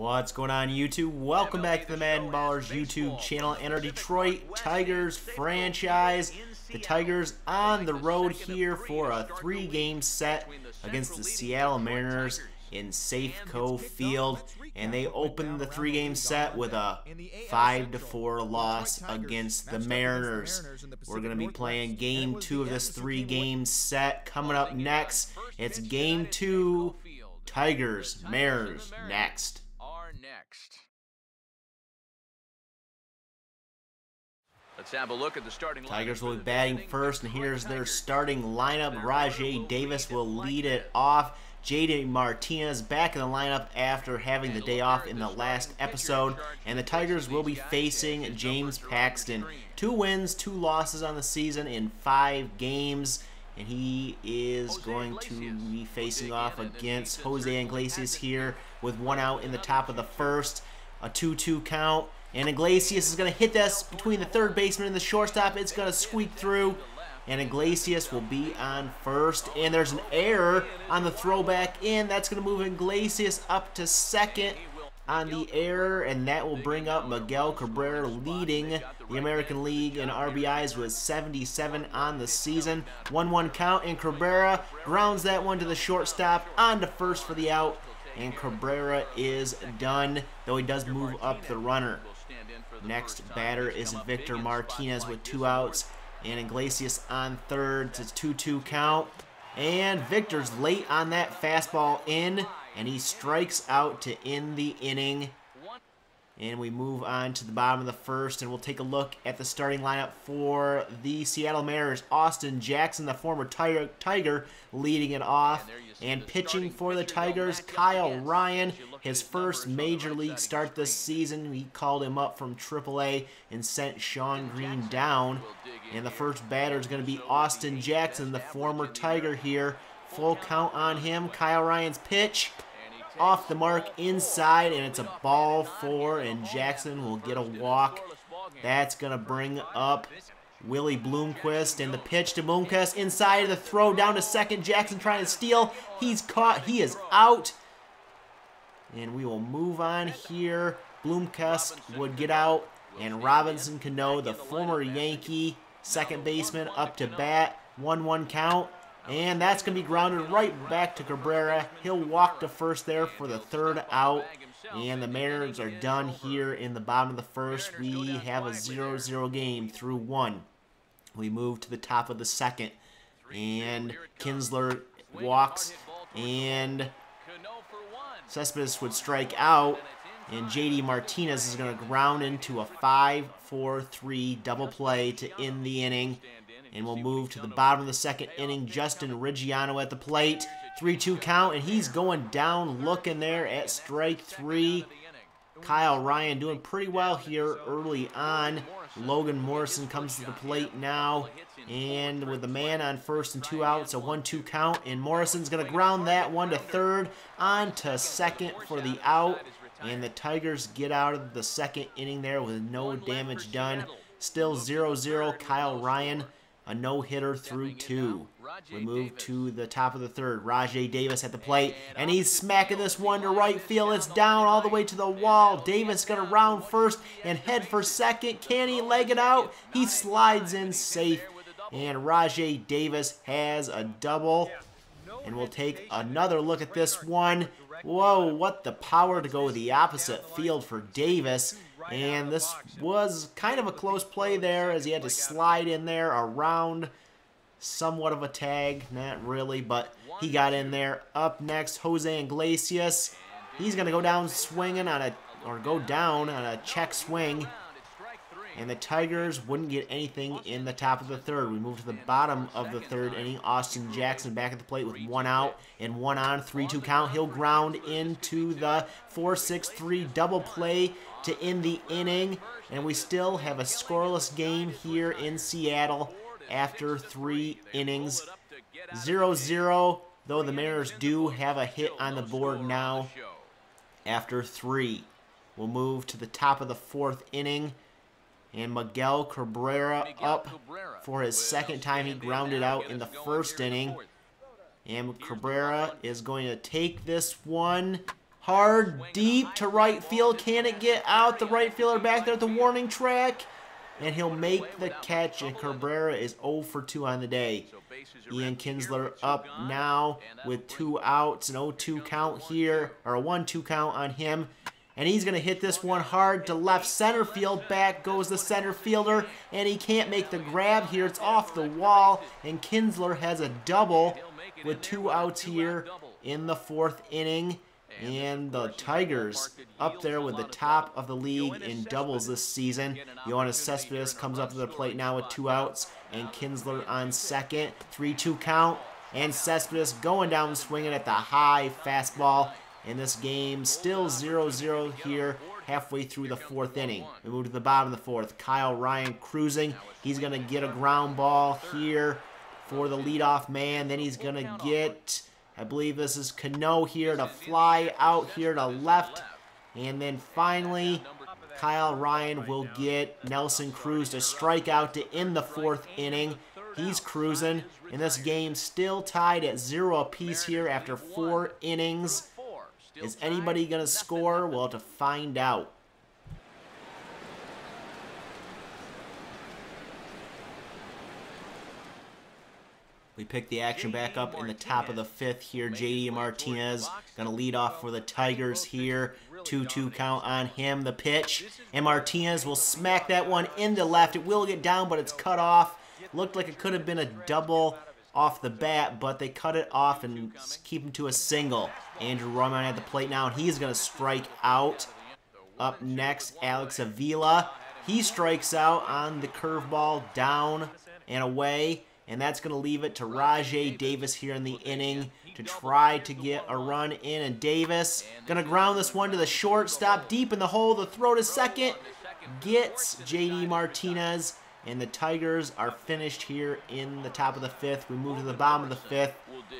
What's going on, YouTube? Welcome back to the MaddenBallerz YouTube channel and our Detroit Tigers franchise. The Tigers on the road here for a 3-game set against the Seattle Mariners in Safeco Field, and they opened the 3-game set with a 5-4 loss against the Mariners. We're going to be playing Game 2 of this 3-game set. Coming up next, it's Game 2, Tigers, Mariners next. Let's have a look at the starting lineup. Tigers will be batting first, and here's their starting lineup. Rajay Davis will lead it off. JD Martinez back in the lineup after having the day off in the last episode. And the Tigers will be facing James Paxton. 2 wins, 2 losses on the season in 5 games. And he is going to be facing off against Jose Iglesias here with 1 out in the top of the first. A 2-2 count. And Iglesias is going to hit this between the third baseman and the shortstop. It's going to squeak through. And Iglesias will be on first. And there's an error on the throwback in. That's going to move Iglesias up to second on the error. And that will bring up Miguel Cabrera, leading the American League in RBIs with 77 on the season. 1-1 count. And Cabrera grounds that one to the shortstop, on to first for the out. And Cabrera is done, though he does move up the runner. Next batter is Victor Martinez with 2 outs. And Iglesias on third. It's a 2-2 count. And Victor's late on that fastball in. And he strikes out to end the inning. And we move on to the bottom of the first, and we'll take a look at the starting lineup for the Seattle Mariners. Austin Jackson, the former Tiger, leading it off. And pitching for the Tigers, Kyle Ryan, his first major league start this season. He called him up from AAA and sent Sean Green down. And the first batter is going to be Austin Jackson, the former Tiger here. Full count on him. Kyle Ryan's pitch. Off the mark inside, and it's a ball 4, and Jackson will get a walk. That's going to bring up Willie Bloomquist, and the pitch to Bloomquist inside of the throw down to second. Jackson trying to steal. He's caught. He is out. And we will move on here. Bloomquist would get out, and Robinson Cano, the former Yankee second baseman, up to bat. 1-1 count. And that's going to be grounded right back to Cabrera. He'll walk to first there for the 3rd out. And the Mariners are done here in the bottom of the first. We have a 0-0 game through 1. We move to the top of the second. And Kinsler walks. And Cespedes would strike out. And JD Martinez is going to ground into a 5-4-3 double play to end the inning. And we'll move to the bottom of the second inning. Justin Reggiano at the plate. 3-2 count, and he's going down looking there at strike 3. Kyle Ryan doing pretty well here early on. Logan Morrison comes to the plate now. And with the man on first and 2 outs, a 1-2 count. And Morrison's going to ground that one to third. On to second for the out. And the Tigers get out of the second inning there with no damage done. Still 0-0. Kyle Ryan, a no-hitter through 2. We move to the top of the third. Rajay Davis at the plate, and he's smacking this one to right field. It's down all the way to the wall. Davis going to round first and head for second. Can he leg it out? He slides in safe, and Rajay Davis has a double. And we'll take another look at this one. Whoa, what the power to go the opposite field for Davis. And this was kind of a close play there, as he had to slide in there around somewhat of a tag. Not really, but he got in there. Up next, Jose Iglesias. He's going to go down swinging on a check swing. And the Tigers wouldn't get anything in the top of the third. We move to the bottom of the third inning. Austin Jackson back at the plate with 1 out and 1 on. 3-2 count. He'll ground into the 4-6-3 double play to end the inning. And we still have a scoreless game here in Seattle after 3 innings. 0-0, though the Mariners do have a hit on the board now after 3. We'll move to the top of the 4th inning. And Miguel Cabrera up for his 2nd time. He grounded out in the 1st inning. And Cabrera is going to take this one Hard, deep to right field. Can it get out? The right fielder back there at the warning track. And he'll make the catch, and Cabrera is 0 for 2 on the day. Ian Kinsler up now with 2 outs, an 0-2 count here, or a 1-2 count on him. And he's going to hit this one hard to left center field. Back goes the center fielder, and he can't make the grab here. It's off the wall, and Kinsler has a double with 2 outs here in the 4th inning. And the Tigers up there with the top of the league in doubles this season. Yoenis Cespedes comes up to the plate now with 2 outs, and Kinsler on second. 3-2 count, and Cespedes going down swinging at the high fastball. In this game, still 0-0 here halfway through the 4th inning. We move to the bottom of the 4th. Kyle Ryan cruising. He's going to get a ground ball here for the leadoff man. Then he's going to get, I believe this is Cano here to fly out here to left. And then finally, Kyle Ryan will get Nelson Cruz to strike out to end the 4th inning. He's cruising. And this game still tied at 0 apiece here after 4 innings. Is anybody going to score? We'll have to find out. We pick the action back up in the top of the 5th here. JD Martinez going to lead off for the Tigers here. 2-2 count on him. The pitch. And Martinez will smack that one into left. It will get down, but it's cut off. Looked like it could have been a double off the bat, but they cut it off and keep him to a single. Andrew Roman at the plate now, and he's going to strike out. Up next, Alex Avila. He strikes out on the curveball, down and away, and that's going to leave it to Rajay Davis here in the inning to try to get a run in. And Davis going to ground this one to the shortstop, deep in the hole. The throw to second gets JD Martinez. And the Tigers are finished here in the top of the 5th. We move to the bottom of the 5th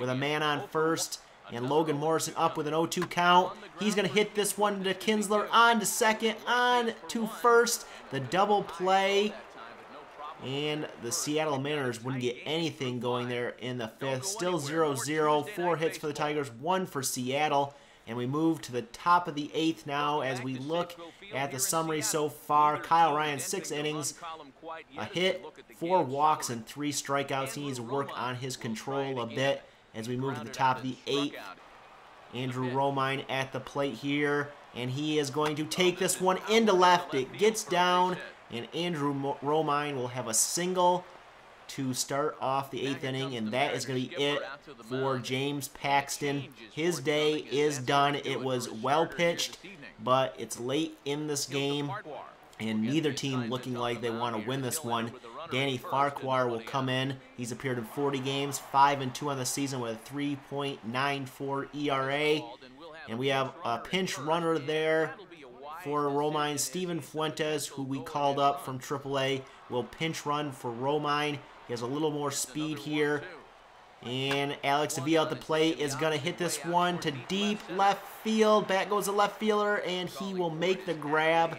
with a man on first. And Logan Morrison up with an 0-2 count. He's going to hit this one to Kinsler, on to second, on to first. The double play. And the Seattle Mariners wouldn't get anything going there in the 5th. Still 0-0. 4 hits for the Tigers, 1 for Seattle. And we move to the top of the 8th now as we look at the summary so far. Kyle Ryan, 6 innings, a hit, 4 walks, and 3 strikeouts. He needs to work on his control a bit as we move to the top of the 8th. Andrew Romine at the plate here, and he is going to take this one into left. It gets down, and Andrew Romine will have a single to start off the 8th inning, and that is going to be it for James Paxton. His day is done. It was well pitched, but it's late in this game, and neither team looking like they want to win this one. Danny Farquhar will come in. He's appeared in 40 games, 5-2 on the season with a 3.94 ERA, and we have a pinch runner there for Romine. Steven Fuentes, who we called up from AAA, will pinch run for Romine. He has a little more speed here. And Alex Avila at the plate is going to hit this one to deep left field. Back goes the left fielder, and he will make the grab.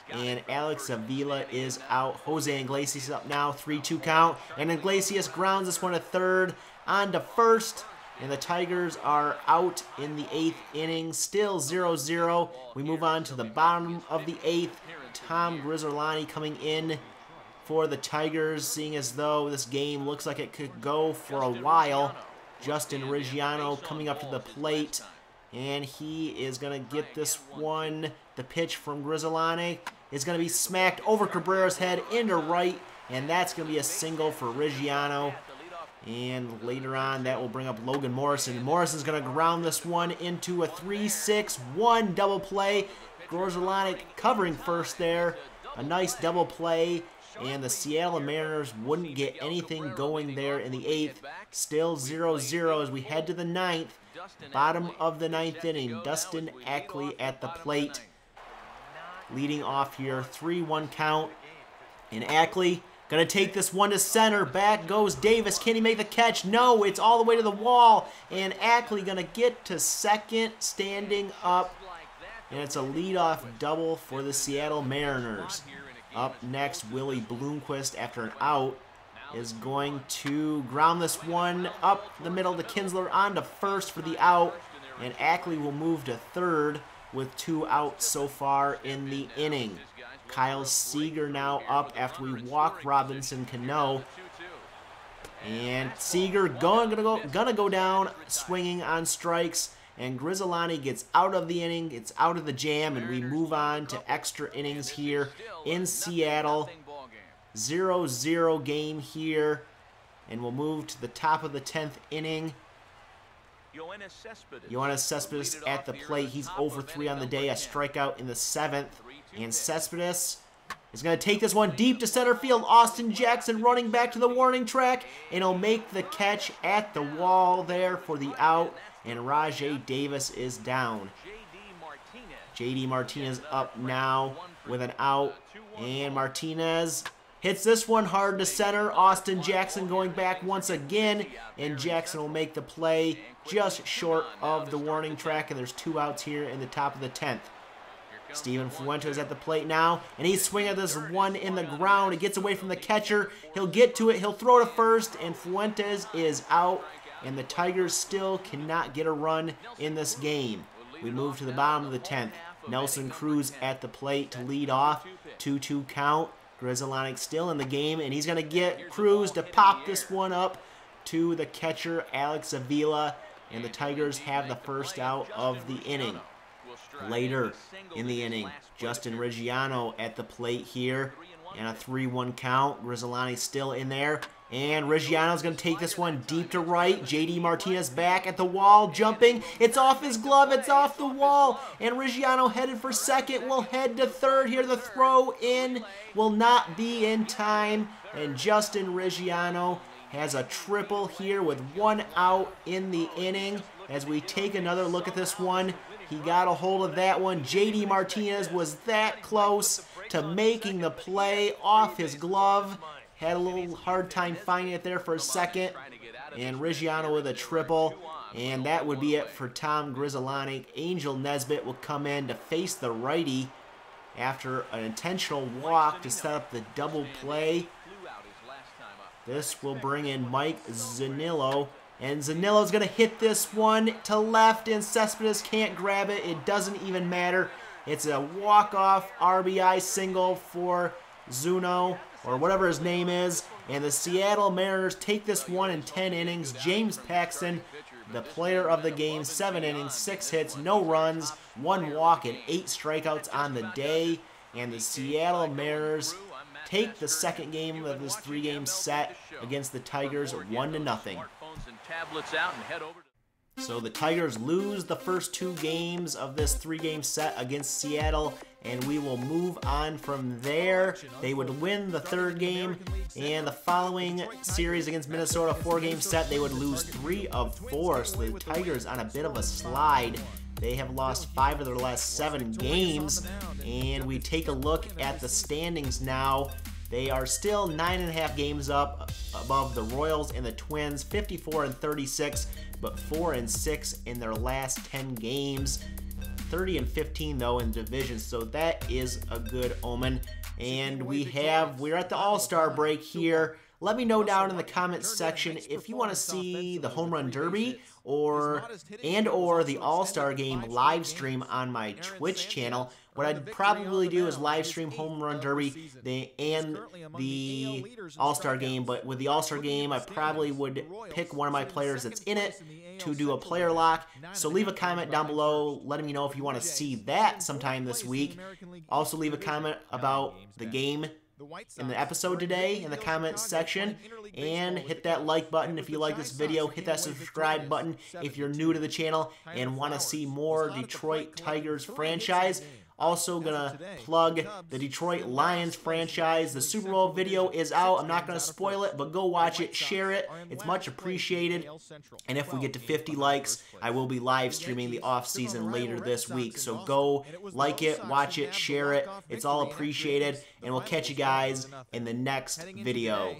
And Alex Avila is out. Jose Iglesias up now, 3-2 count. And Iglesias grounds this one to third, on to first. And the Tigers are out in the 8th inning, still 0-0. We move on to the bottom of the 8th. Tom Grizzolani coming in for the Tigers, seeing as though this game looks like it could go for a while. Justin Reggiano coming up to the plate, and he is going to get this one. The pitch from Grizzolani is going to be smacked over Cabrera's head into right, and that's going to be a single for Reggiano. And later on, that will bring up Logan Morrison. Morrison's going to ground this one into a 3-6-1 double play. Grizzolani covering first there. A nice double play. And the Seattle Mariners wouldn't get anything going there in the 8th. Still 0-0 as we head to the 9th. Bottom of the 9th inning. Dustin Ackley at the plate. Leading off here. 3-1 count. And Ackley going to take this one to center. Back goes Davis. Can he make the catch? No, it's all the way to the wall. And Ackley going to get to second, standing up. And it's a leadoff double for the Seattle Mariners. Up next, Willie Bloomquist, after an out, is going to ground this one up the middle to Kinsler, on to first for the out. and Ackley will move to third with 2 outs so far in the inning. Kyle Seager now up after we walk Robinson Cano. And Seager gonna go down, swinging on strikes. And Grizzolani gets out of the inning, gets out of the jam, and we move on to extra innings here in Seattle. 0-0 game here, and we'll move to the top of the 10th inning. Yoenis Cespedes at the plate. He's 0 for 3 on the day, a strikeout in the 7th. And Cespedes is going to take this one deep to center field. Austin Jackson running back to the warning track, and he'll make the catch at the wall there for the out. And Rajay Davis is down. J.D. Martinez up now with an out. And Martinez hits this one hard to center. Austin Jackson going back once again. And Jackson will make the play just short of the warning track. And there's 2 outs here in the top of the 10th. Steven Fuentes at the plate now, and he's swinging this one in the ground. It gets away from the catcher. He'll get to it. He'll throw to first, and Fuentes is out. And the Tigers still cannot get a run in this game. We move to the bottom of the 10th. Nelson Cruz at the plate to lead off. 2-2 count. Grizzolani still in the game, and he's going to get Cruz to pop this one up to the catcher, Alex Avila. And the Tigers have the first out of the inning. Later in the inning, Justin Reggiano at the plate here. And a 3-1 count. Grizzolani still in there. And Reggiano's going to take this one deep to right. J.D. Martinez back at the wall, jumping. It's off his glove. It's off the wall. And Reggiano headed for second. Will head to third here. The throw in will not be in time. And Justin Reggiano has a triple here with 1 out in the inning. As we take another look at this one, he got a hold of that one. J.D. Martinez was that close to making the play off his glove. Had a little hard time finding it there for a second. And Reggiano with a triple. And that would be it for Tom Grizzolani. Angel Nesbitt will come in to face the righty after an intentional walk to set up the double play. This will bring in Mike Zanillo. And Zanillo's going to hit this one to left, and Cespedes can't grab it. It doesn't even matter. It's a walk-off RBI single for Zuno, or whatever his name is. And the Seattle Mariners take this one in 10 innings. James Paxton, the player of the game, 7 innings, 6 hits, no runs, 1 walk, and 8 strikeouts on the day. And the Seattle Mariners take the second game of this 3-game set against the Tigers 1-0. So the Tigers lose the first 2 games of this 3-game set against Seattle, and we will move on from there. They would win the 3rd game, and the following series against Minnesota, 4-game set, they would lose 3 of 4. So the Tigers on a bit of a slide. They have lost 5 of their last 7 games, and we take a look at the standings now. They are still 9.5 games up above the Royals and the Twins, 54-36, but 4-6 in their last 10 games. 30-15 though in division, so that is a good omen. And we're at the All-Star break here. Let me know down in the comments section if you want to see the Home Run Derby or the All-Star Game live stream on my Twitch channel. What I'd probably do is live stream Home Run Derby and the All-Star Game, but with the All-Star Game, I probably would pick one of my players that's in it to do a player lock. So leave a comment down below letting me know if you want to see that sometime this week. Also leave a comment about the game in the episode today in the comments section, and hit that like button if you like this video. Hit that subscribe button if you're new to the channel and want to see more Detroit Tigers franchise. Also gonna plug the Detroit Lions franchise. The Super Bowl video is out. I'm not gonna spoil it, but go watch it, share it. It's much appreciated. And if we get to 50 likes, I will be live streaming the off season later this week. So go like it, watch it, share it. It's all appreciated. And we'll catch you guys in the next video.